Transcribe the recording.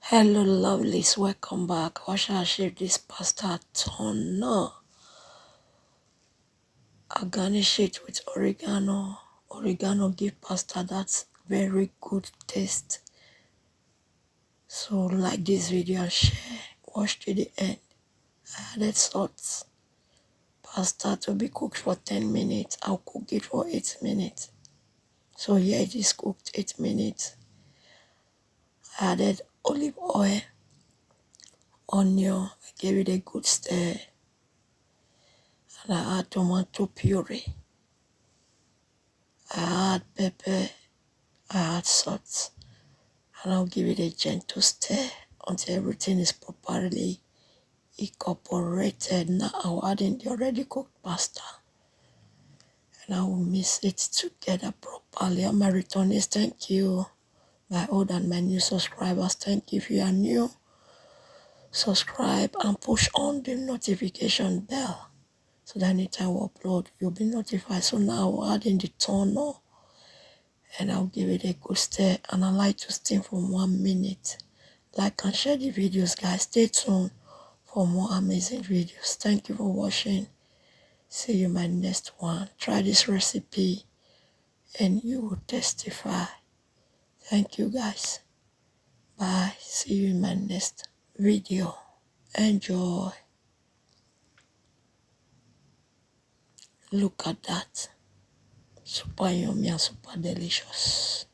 Hello lovelies, welcome back. How shall I shape this pasta tuna? I garnish it with oregano. Oregano give pasta that very good taste. So like this video and share. Watch to the end. I added salt. Pasta to be cooked for 10 minutes. I'll cook it for 8 minutes. So here it is cooked 8 minutes. I added olive oil, onion. I gave it a good stir. And I add tomato puree. I add pepper, I add salt, and I'll give it a gentle stir until everything is properly incorporated. Now I'll add in the already cooked pasta and I will mix it together properly. And my returnees, thank you. My old and my new subscribers, thank you. If you are new, subscribe and push on the notification bell so that anytime we upload, you'll be notified. So now I'll add in the tuna and I'll give it a good stir, and I like to steam for 1 minute. Like and share the videos, guys. Stay tuned for more amazing videos. Thank you for watching. See you in my next one. Try this recipe and you will testify. Thank you, guys. Bye. See you in my next video. Enjoy. Look at that. Super yummy and super delicious.